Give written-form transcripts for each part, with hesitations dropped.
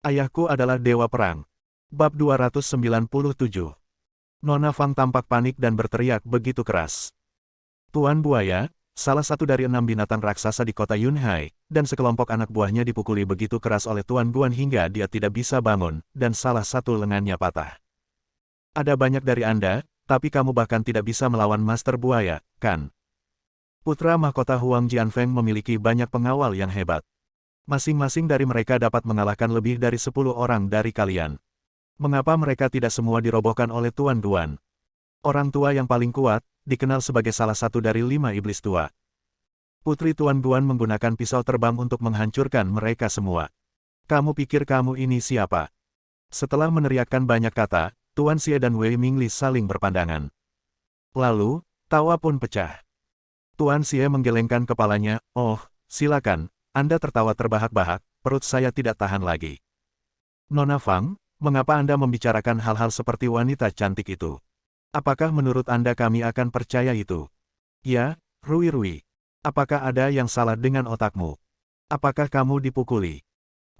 Ayahku adalah dewa perang. Bab 297. Nona Fang tampak panik dan berteriak begitu keras. Tuan Buaya, salah satu dari 6 binatang raksasa di kota Yunhai, dan sekelompok anak buahnya dipukuli begitu keras oleh Tuan Guan hingga dia tidak bisa bangun, dan salah satu lengannya patah. Ada banyak dari Anda, tapi kamu bahkan tidak bisa melawan Master Buaya, kan? Putra mahkota Huang Jianfeng memiliki banyak pengawal yang hebat. Masing-masing dari mereka dapat mengalahkan lebih dari 10 orang dari kalian. Mengapa mereka tidak semua dirobohkan oleh Tuan Guan? Orang tua yang paling kuat, dikenal sebagai salah satu dari 5 iblis tua. Putri Tuan Guan menggunakan pisau terbang untuk menghancurkan mereka semua. Kamu pikir kamu ini siapa? Setelah meneriakkan banyak kata, Tuan Xie dan Wei Mingli saling berpandangan. Lalu, tawa pun pecah. Tuan Xie menggelengkan kepalanya, "Oh, silakan, Anda tertawa terbahak-bahak, perut saya tidak tahan lagi." Nona Fang, mengapa Anda membicarakan hal-hal seperti wanita cantik itu? Apakah menurut Anda kami akan percaya itu? Ya, Rui. Apakah ada yang salah dengan otakmu? Apakah kamu dipukuli?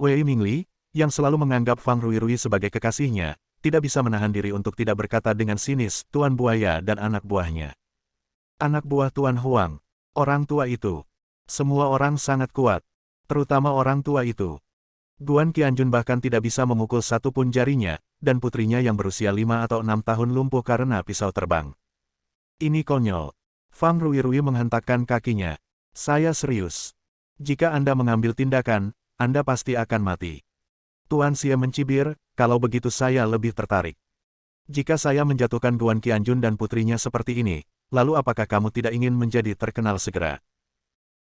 Wei Mingli, yang selalu menganggap Fang Rui sebagai kekasihnya, tidak bisa menahan diri untuk tidak berkata dengan sinis, Tuan Buaya dan anak buahnya. Anak buah Tuan Huang, orang tua itu. Semua orang sangat kuat, terutama orang tua itu. Guan Qianjun bahkan tidak bisa memukul satu pun jarinya, dan putrinya yang berusia 5 atau 6 tahun lumpuh karena pisau terbang. Ini konyol. Fang Rui menghentakkan kakinya. Saya serius. Jika Anda mengambil tindakan, Anda pasti akan mati. Tuan Xie mencibir, kalau begitu saya lebih tertarik. Jika saya menjatuhkan Guan Qianjun dan putrinya seperti ini, lalu apakah kamu tidak ingin menjadi terkenal segera?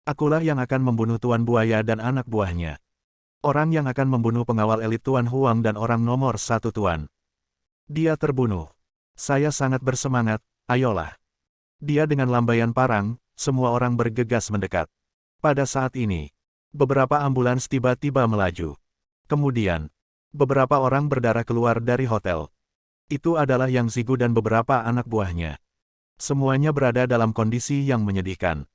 Akulah yang akan membunuh Tuan Buaya dan anak buahnya. Orang yang akan membunuh pengawal elit Tuan Huang dan orang nomor 1 Tuan. Dia terbunuh. Saya sangat bersemangat, ayolah. Dia dengan lambaian parang, semua orang bergegas mendekat. Pada saat ini, beberapa ambulans tiba-tiba melaju. Kemudian, beberapa orang berdarah keluar dari hotel. Itu adalah Yang Zigu dan beberapa anak buahnya. Semuanya berada dalam kondisi yang menyedihkan.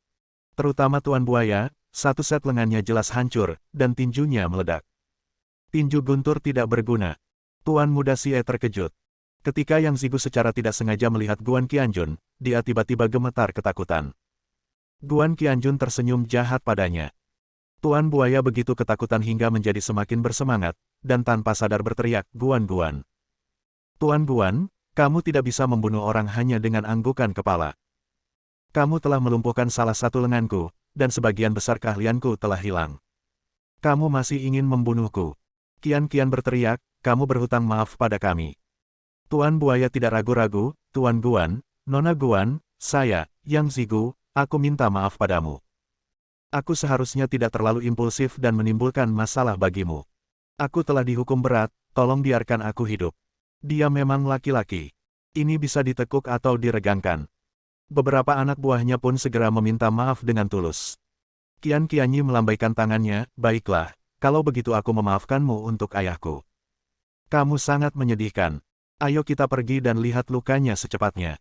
Terutama Tuan Buaya, satu set lengannya jelas hancur, dan tinjunya meledak. Tinju guntur tidak berguna. Tuan Muda Xie terkejut. Ketika Yang Zigu secara tidak sengaja melihat Guan Qianjun, dia tiba-tiba gemetar ketakutan. Guan Qianjun tersenyum jahat padanya. Tuan Buaya begitu ketakutan hingga menjadi semakin bersemangat, dan tanpa sadar berteriak, Guan. Tuan Guan, kamu tidak bisa membunuh orang hanya dengan anggukan kepala. Kamu telah melumpuhkan salah satu lenganku, dan sebagian besar keahlianku telah hilang. Kamu masih ingin membunuhku. Kian berteriak, kamu berhutang maaf pada kami. Tuan Buaya tidak ragu-ragu, Tuan Guan, Nona Guan, saya, Yang Zigu, aku minta maaf padamu. Aku seharusnya tidak terlalu impulsif dan menimbulkan masalah bagimu. Aku telah dihukum berat, tolong biarkan aku hidup. Dia memang laki-laki. Ini bisa ditekuk atau diregangkan. Beberapa anak buahnya pun segera meminta maaf dengan tulus. Qianyi melambaikan tangannya, baiklah, kalau begitu aku memaafkanmu untuk ayahku. Kamu sangat menyedihkan. Ayo kita pergi dan lihat lukanya secepatnya.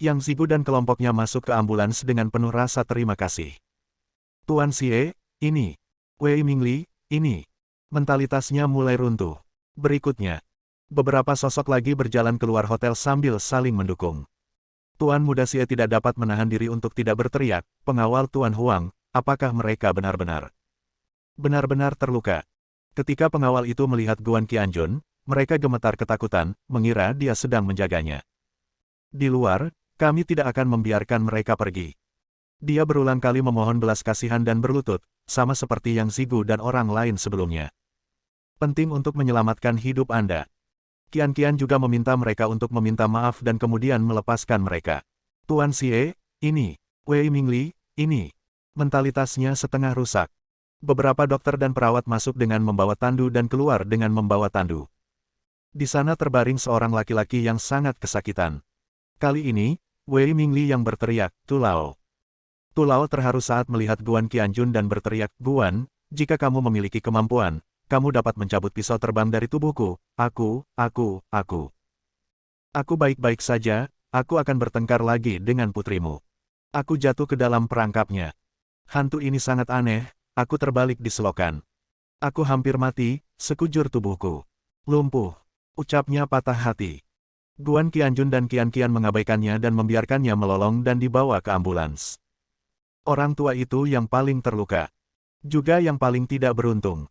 Yang Zigu dan kelompoknya masuk ke ambulans dengan penuh rasa terima kasih. Tuan Xie, ini. Wei Mingli, ini. Mentalitasnya mulai runtuh. Berikutnya, beberapa sosok lagi berjalan keluar hotel sambil saling mendukung. Tuan Muda Xie tidak dapat menahan diri untuk tidak berteriak, pengawal Tuan Huang, apakah mereka benar-benar terluka? Ketika pengawal itu melihat Guan Qianjun, mereka gemetar ketakutan, mengira dia sedang menjaganya. Di luar, kami tidak akan membiarkan mereka pergi. Dia berulang kali memohon belas kasihan dan berlutut, sama seperti Yang Zigu dan orang lain sebelumnya. Penting untuk menyelamatkan hidup Anda. Kian juga meminta mereka untuk meminta maaf dan kemudian melepaskan mereka. Tuan Xie, ini. Wei Mingli, ini. Mentalitasnya setengah rusak. Beberapa dokter dan perawat masuk dengan membawa tandu dan keluar dengan membawa tandu. Di sana terbaring seorang laki-laki yang sangat kesakitan. Kali ini, Wei Mingli yang berteriak, Tulao. Tulao terharu saat melihat Guan Qianjun dan berteriak, Guan, jika kamu memiliki kemampuan, kamu dapat mencabut pisau terbang dari tubuhku. Aku baik-baik saja, aku akan bertengkar lagi dengan putrimu. Aku jatuh ke dalam perangkapnya. Hantu ini sangat aneh, aku terbalik di selokan. Aku hampir mati, sekujur tubuhku lumpuh. Ucapnya patah hati. Guan Qianjun dan Qian Qian mengabaikannya dan membiarkannya melolong dan dibawa ke ambulans. Orang tua itu yang paling terluka. Juga yang paling tidak beruntung.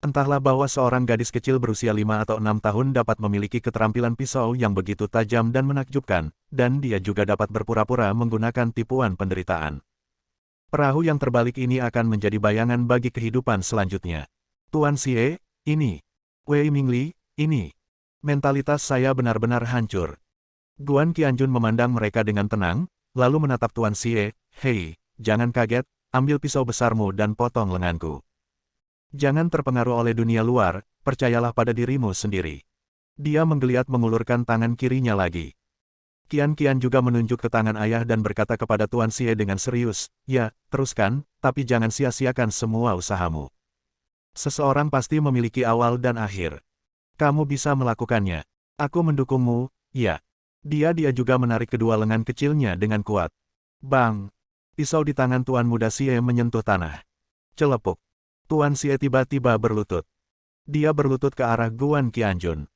Entahlah bahwa seorang gadis kecil berusia 5 atau 6 tahun dapat memiliki keterampilan pisau yang begitu tajam dan menakjubkan, dan dia juga dapat berpura-pura menggunakan tipuan penderitaan. Perahu yang terbalik ini akan menjadi bayangan bagi kehidupan selanjutnya. Tuan Xie, ini. Wei Mingli, ini. Mentalitas saya benar-benar hancur. Guan Qianjun memandang mereka dengan tenang, lalu menatap Tuan Xie, hei, jangan kaget, ambil pisau besarmu dan potong lenganku. Jangan terpengaruh oleh dunia luar, percayalah pada dirimu sendiri. Dia menggeliat mengulurkan tangan kirinya lagi. Qian Qian juga menunjuk ke tangan ayah dan berkata kepada Tuan Xie dengan serius, ya, teruskan, tapi jangan sia-siakan semua usahamu. Seseorang pasti memiliki awal dan akhir. Kamu bisa melakukannya. Aku mendukungmu, ya. Dia juga menarik kedua lengan kecilnya dengan kuat. Bang! Pisau di tangan Tuan Muda Xie menyentuh tanah. Celepuk. Tuan Xie tiba-tiba berlutut. Dia berlutut ke arah Guan Qianjun.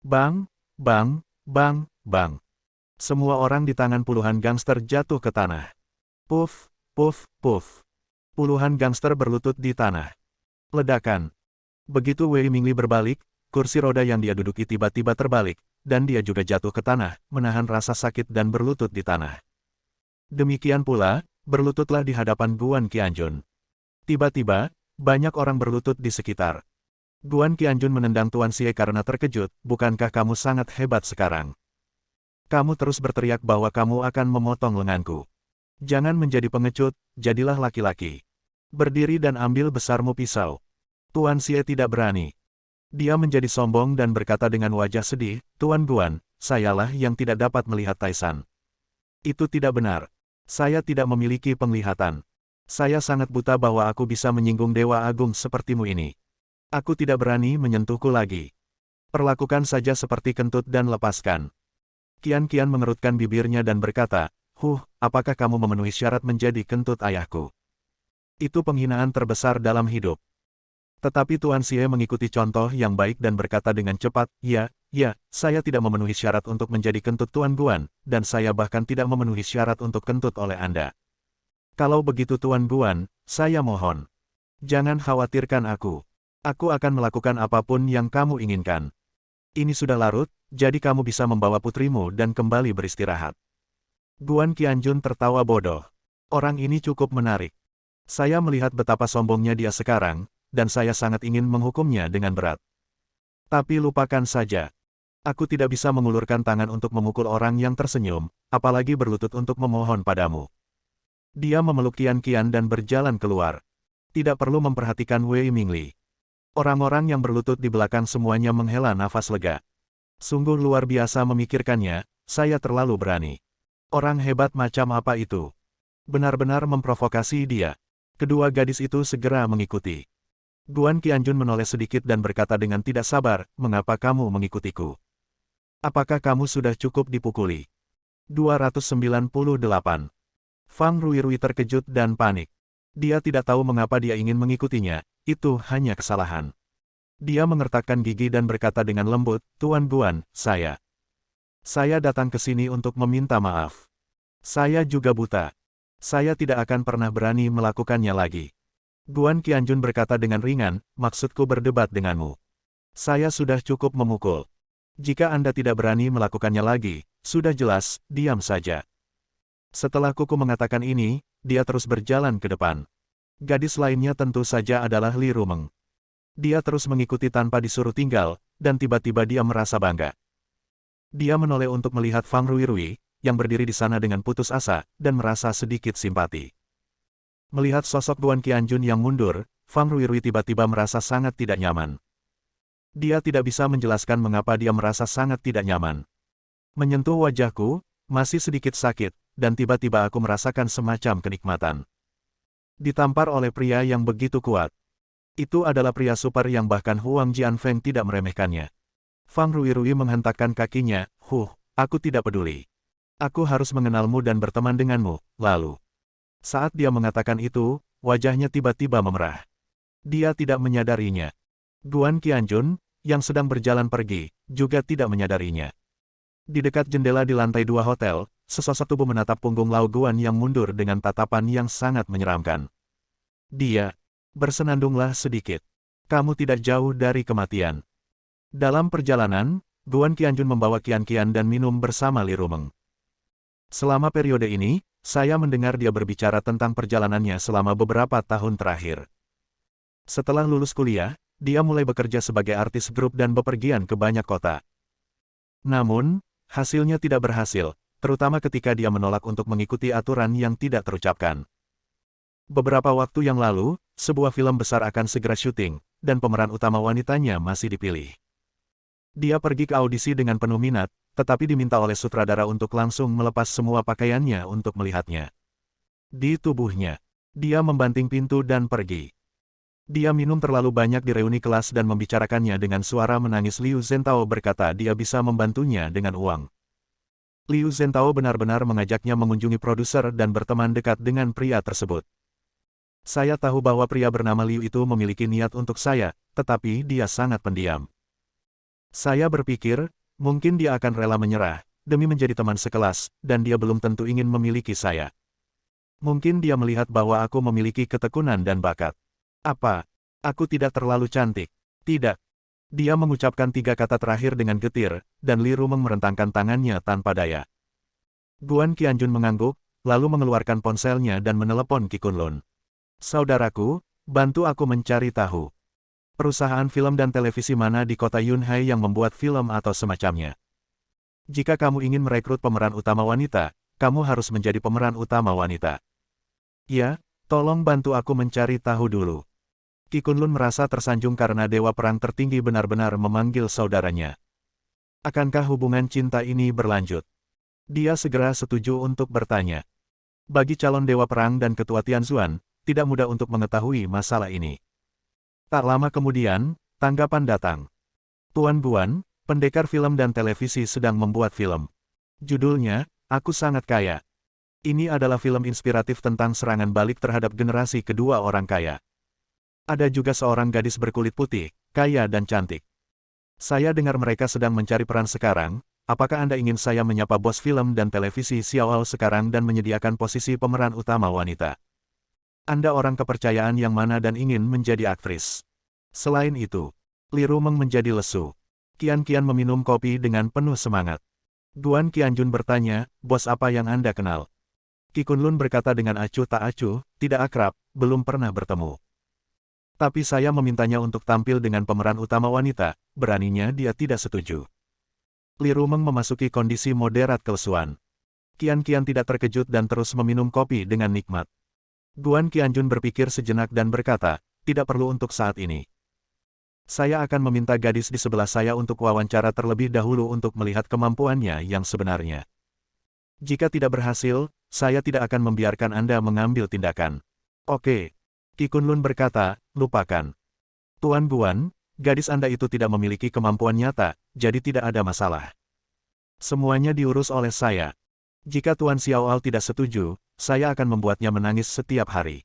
Bang! Bang! Bang! Bang! Semua orang di tangan puluhan gangster jatuh ke tanah. Puff! Puff! Puff! Puluhan gangster berlutut di tanah. Ledakan. Begitu Wei Mingli berbalik, kursi roda yang dia duduki tiba-tiba terbalik, dan dia juga jatuh ke tanah, menahan rasa sakit dan berlutut di tanah. Demikian pula, berlututlah di hadapan Guan Qianjun. Tiba-tiba, banyak orang berlutut di sekitar. Guan Qianjun menendang Tuan Xie karena terkejut, bukankah kamu sangat hebat sekarang? Kamu terus berteriak bahwa kamu akan memotong lenganku. Jangan menjadi pengecut, jadilah laki-laki. Berdiri dan ambil besarmu pisau. Tuan Xie tidak berani. Dia menjadi sombong dan berkata dengan wajah sedih, Tuan Guan, sayalah yang tidak dapat melihat Taisan. Itu tidak benar. Saya tidak memiliki penglihatan. Saya sangat buta bahwa aku bisa menyinggung Dewa Agung sepertimu ini. Aku tidak berani menyentuhku lagi. Perlakukan saja seperti kentut dan lepaskan. Qian Qian mengerutkan bibirnya dan berkata, apakah kamu memenuhi syarat menjadi kentut ayahku? Itu penghinaan terbesar dalam hidup. Tetapi Tuan Xie mengikuti contoh yang baik dan berkata dengan cepat, ya, saya tidak memenuhi syarat untuk menjadi kentut Tuan Guan, dan saya bahkan tidak memenuhi syarat untuk kentut oleh Anda. Kalau begitu Tuan Guan, saya mohon. Jangan khawatirkan aku. Aku akan melakukan apapun yang kamu inginkan. Ini sudah larut, jadi kamu bisa membawa putrimu dan kembali beristirahat. Guan Qianjun tertawa bodoh. Orang ini cukup menarik. Saya melihat betapa sombongnya dia sekarang, dan saya sangat ingin menghukumnya dengan berat. Tapi lupakan saja. Aku tidak bisa mengulurkan tangan untuk memukul orang yang tersenyum, apalagi berlutut untuk memohon padamu. Dia memeluk Qian Qian dan berjalan keluar. Tidak perlu memperhatikan Wei Mingli. Orang-orang yang berlutut di belakang semuanya menghela nafas lega. Sungguh luar biasa memikirkannya, saya terlalu berani. Orang hebat macam apa itu? Benar-benar memprovokasi dia. Kedua gadis itu segera mengikuti. Guan Qianjun menoleh sedikit dan berkata dengan tidak sabar, mengapa kamu mengikutiku? Apakah kamu sudah cukup dipukuli? 298. Fang Ruirui terkejut dan panik. Dia tidak tahu mengapa dia ingin mengikutinya, itu hanya kesalahan. Dia mengertakkan gigi dan berkata dengan lembut, Tuan Guan, saya datang ke sini untuk meminta maaf. Saya juga buta. Saya tidak akan pernah berani melakukannya lagi. Guan Qianjun berkata dengan ringan, maksudku berdebat denganmu. Saya sudah cukup memukul. Jika Anda tidak berani melakukannya lagi, sudah jelas, diam saja. Setelah Kuku mengatakan ini, dia terus berjalan ke depan. Gadis lainnya tentu saja adalah Li Rumeng. Dia terus mengikuti tanpa disuruh tinggal, dan tiba-tiba dia merasa bangga. Dia menoleh untuk melihat Fang Ruirui, yang berdiri di sana dengan putus asa, dan merasa sedikit simpati. Melihat sosok Guan Qianjun yang mundur, Fang Ruirui tiba-tiba merasa sangat tidak nyaman. Dia tidak bisa menjelaskan mengapa dia merasa sangat tidak nyaman. Menyentuh wajahku, masih sedikit sakit, dan tiba-tiba aku merasakan semacam kenikmatan. Ditampar oleh pria yang begitu kuat. Itu adalah pria super yang bahkan Huang Jianfeng tidak meremehkannya. Fang Ruirui menghentakkan kakinya, aku tidak peduli. Aku harus mengenalmu dan berteman denganmu, lalu. Saat dia mengatakan itu, wajahnya tiba-tiba memerah. Dia tidak menyadarinya. Guan Qianjun, yang sedang berjalan pergi, juga tidak menyadarinya. Di dekat jendela di lantai 2 hotel, sesosok tubuh menatap punggung Lao Guan yang mundur dengan tatapan yang sangat menyeramkan. Dia, bersenandunglah sedikit. Kamu tidak jauh dari kematian. Dalam perjalanan, Guan Qianjun membawa Qian-Qian dan minum bersama Li Rumeng. Selama periode ini, saya mendengar dia berbicara tentang perjalanannya selama beberapa tahun terakhir. Setelah lulus kuliah, dia mulai bekerja sebagai artis grup dan bepergian ke banyak kota. Namun, hasilnya tidak berhasil, terutama ketika dia menolak untuk mengikuti aturan yang tidak terucapkan. Beberapa waktu yang lalu, sebuah film besar akan segera syuting, dan pemeran utama wanitanya masih dipilih. Dia pergi ke audisi dengan penuh minat, tetapi diminta oleh sutradara untuk langsung melepas semua pakaiannya untuk melihatnya. Di tubuhnya, dia membanting pintu dan pergi. Dia minum terlalu banyak di reuni kelas dan membicarakannya dengan suara menangis. Liu Zhentao berkata dia bisa membantunya dengan uang. Liu Zhentao benar-benar mengajaknya mengunjungi produser dan berteman dekat dengan pria tersebut. Saya tahu bahwa pria bernama Liu itu memiliki niat untuk saya, tetapi dia sangat pendiam. Saya berpikir, mungkin dia akan rela menyerah, demi menjadi teman sekelas, dan dia belum tentu ingin memiliki saya. Mungkin dia melihat bahwa aku memiliki ketekunan dan bakat. Apa? Aku tidak terlalu cantik? Tidak. Dia mengucapkan 3 kata terakhir dengan getir, dan Li Rumeng merentangkan tangannya tanpa daya. Guan Qianjun mengangguk, lalu mengeluarkan ponselnya dan menelepon Qi Kunlun. Saudaraku, bantu aku mencari tahu. Perusahaan film dan televisi mana di kota Yunhai yang membuat film atau semacamnya. Jika kamu ingin merekrut pemeran utama wanita, kamu harus menjadi pemeran utama wanita. Ya, tolong bantu aku mencari tahu dulu. Qi Kunlun merasa tersanjung karena dewa perang tertinggi benar-benar memanggil saudaranya. Akankah hubungan cinta ini berlanjut? Dia segera setuju untuk bertanya. Bagi calon dewa perang dan ketua Tianzuan, tidak mudah untuk mengetahui masalah ini. Tak lama kemudian, tanggapan datang. Tuan Guan, pendekar film dan televisi sedang membuat film. Judulnya, Aku Sangat Kaya. Ini adalah film inspiratif tentang serangan balik terhadap generasi kedua orang kaya. Ada juga seorang gadis berkulit putih, kaya dan cantik. Saya dengar mereka sedang mencari peran sekarang. Apakah Anda ingin saya menyapa bos film dan televisi Xiaoao sekarang dan menyediakan posisi pemeran utama wanita? Anda orang kepercayaan yang mana dan ingin menjadi aktris? Selain itu, Li Rumeng menjadi lesu. Qian-Qian meminum kopi dengan penuh semangat. Guan Qianjun bertanya, bos apa yang Anda kenal? Qi Kunlun berkata dengan acuh tak acuh, tidak akrab, belum pernah bertemu. Tapi saya memintanya untuk tampil dengan pemeran utama wanita, beraninya dia tidak setuju. Li Rumeng memasuki kondisi moderat kelesuan. Qian-Qian tidak terkejut dan terus meminum kopi dengan nikmat. Guan Qianjun berpikir sejenak dan berkata, tidak perlu untuk saat ini. Saya akan meminta gadis di sebelah saya untuk wawancara terlebih dahulu untuk melihat kemampuannya yang sebenarnya. Jika tidak berhasil, saya tidak akan membiarkan Anda mengambil tindakan. Oke. Qi Kunlun berkata, lupakan. Tuan Guan, gadis Anda itu tidak memiliki kemampuan nyata, jadi tidak ada masalah. Semuanya diurus oleh saya. Jika Tuan Xiaoao tidak setuju, saya akan membuatnya menangis setiap hari.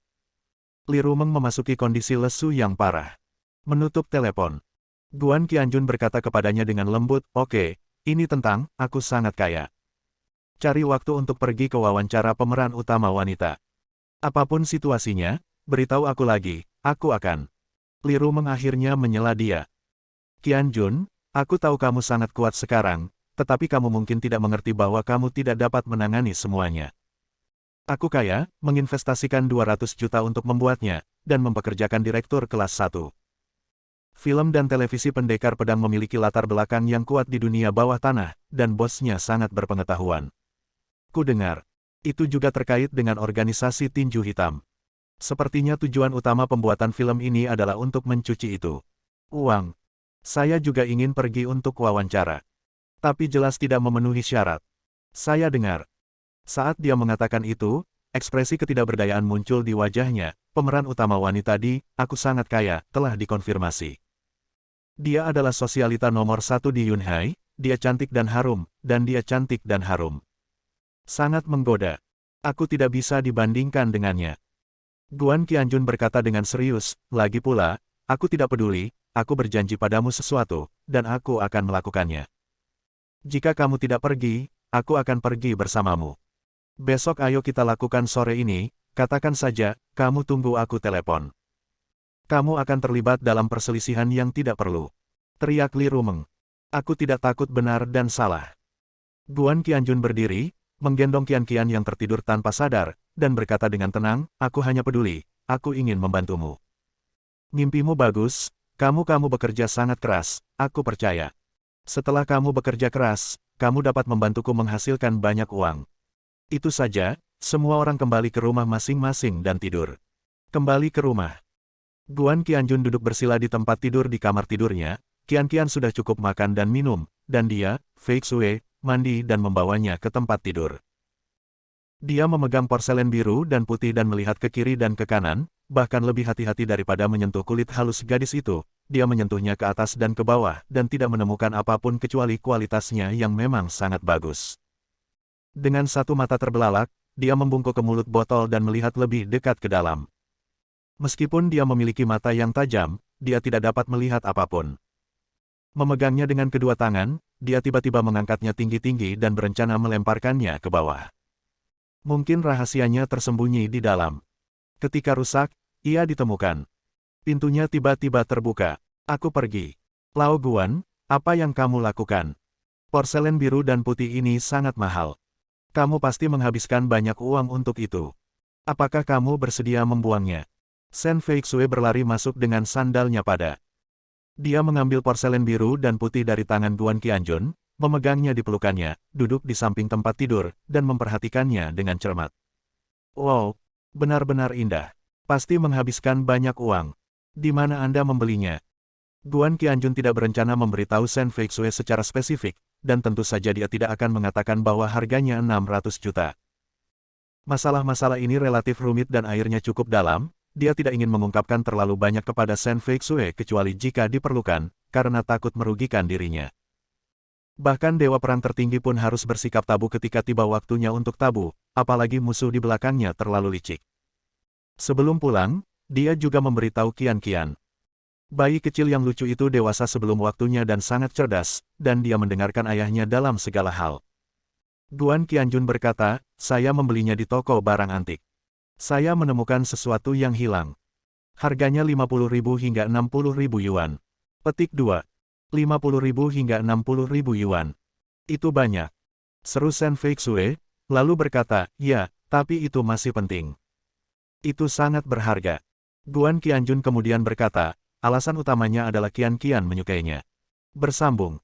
Li Rumeng memasuki kondisi lesu yang parah. Menutup telepon. Guan Qianjun berkata kepadanya dengan lembut, oke, ini tentang, aku sangat kaya. Cari waktu untuk pergi ke wawancara pemeran utama wanita. Apapun situasinya, beritahu aku lagi, aku akan. Li Rumeng akhirnya menyela dia. Qianjun, aku tahu kamu sangat kuat sekarang, tetapi kamu mungkin tidak mengerti bahwa kamu tidak dapat menangani semuanya. Aku kaya, menginvestasikan 200 juta untuk membuatnya, dan mempekerjakan direktur kelas 1. Film dan televisi pendekar pedang memiliki latar belakang yang kuat di dunia bawah tanah, dan bosnya sangat berpengetahuan. Ku dengar, itu juga terkait dengan organisasi tinju hitam. Sepertinya tujuan utama pembuatan film ini adalah untuk mencuci itu. Uang. Saya juga ingin pergi untuk wawancara. Tapi jelas tidak memenuhi syarat. Saya dengar. Saat dia mengatakan itu, ekspresi ketidakberdayaan muncul di wajahnya. Pemeran utama wanita di Aku Sangat Kaya telah dikonfirmasi. Dia adalah sosialita nomor 1 di Yunhai, dia cantik dan harum, dan dia cantik dan harum. Sangat menggoda. Aku tidak bisa dibandingkan dengannya. Guan Qianjun berkata dengan serius, lagi pula, aku tidak peduli, aku berjanji padamu sesuatu, dan aku akan melakukannya. Jika kamu tidak pergi, aku akan pergi bersamamu. Besok ayo kita lakukan sore ini, katakan saja, kamu tunggu aku telepon. Kamu akan terlibat dalam perselisihan yang tidak perlu. Teriak Li Rumeng. Aku tidak takut benar dan salah. Guan Qianjun berdiri, menggendong Qian yang tertidur tanpa sadar, dan berkata dengan tenang, aku hanya peduli, aku ingin membantumu. Mimpimu bagus, kamu bekerja sangat keras, aku percaya. Setelah kamu bekerja keras, kamu dapat membantuku menghasilkan banyak uang. Itu saja, semua orang kembali ke rumah masing-masing dan tidur. Kembali ke rumah. Guan Qianjun duduk bersila di tempat tidur di kamar tidurnya, Qian sudah cukup makan dan minum, dan dia, Fei Xue, mandi dan membawanya ke tempat tidur. Dia memegang porselen biru dan putih dan melihat ke kiri dan ke kanan, bahkan lebih hati-hati daripada menyentuh kulit halus gadis itu, dia menyentuhnya ke atas dan ke bawah dan tidak menemukan apapun kecuali kualitasnya yang memang sangat bagus. Dengan satu mata terbelalak, dia membungkuk ke mulut botol dan melihat lebih dekat ke dalam. Meskipun dia memiliki mata yang tajam, dia tidak dapat melihat apapun. Memegangnya dengan kedua tangan, dia tiba-tiba mengangkatnya tinggi-tinggi dan berencana melemparkannya ke bawah. Mungkin rahasianya tersembunyi di dalam. Ketika rusak, ia ditemukan. Pintunya tiba-tiba terbuka. Aku pergi. Lao Guan, apa yang kamu lakukan? Porselen biru dan putih ini sangat mahal. Kamu pasti menghabiskan banyak uang untuk itu. Apakah kamu bersedia membuangnya? Shen Feixue berlari masuk dengan sandalnya pada. Dia mengambil porselen biru dan putih dari tangan Guan Qianjun, memegangnya di pelukannya, duduk di samping tempat tidur, dan memperhatikannya dengan cermat. Wow, benar-benar indah. Pasti menghabiskan banyak uang. Di mana Anda membelinya? Guan Qianjun tidak berencana memberitahu Shen Feixue secara spesifik, dan tentu saja dia tidak akan mengatakan bahwa harganya 600 juta. Masalah-masalah ini relatif rumit dan airnya cukup dalam, dia tidak ingin mengungkapkan terlalu banyak kepada Shen Feixue kecuali jika diperlukan, karena takut merugikan dirinya. Bahkan Dewa Perang tertinggi pun harus bersikap tabu ketika tiba waktunya untuk tabu, apalagi musuh di belakangnya terlalu licik. Sebelum pulang, dia juga memberitahu Qian. Bayi kecil yang lucu itu dewasa sebelum waktunya dan sangat cerdas, dan dia mendengarkan ayahnya dalam segala hal. Guan Qianjun berkata, saya membelinya di toko barang antik. Saya menemukan sesuatu yang hilang. Harganya 50.000 hingga 60.000 yuan. Petik 2. 50.000 hingga 60.000 yuan. Itu banyak. Seru Shen Feixue, lalu berkata, ya, tapi itu masih penting. Itu sangat berharga. Guan Qianjun kemudian berkata, alasan utamanya adalah Qian menyukainya. Bersambung.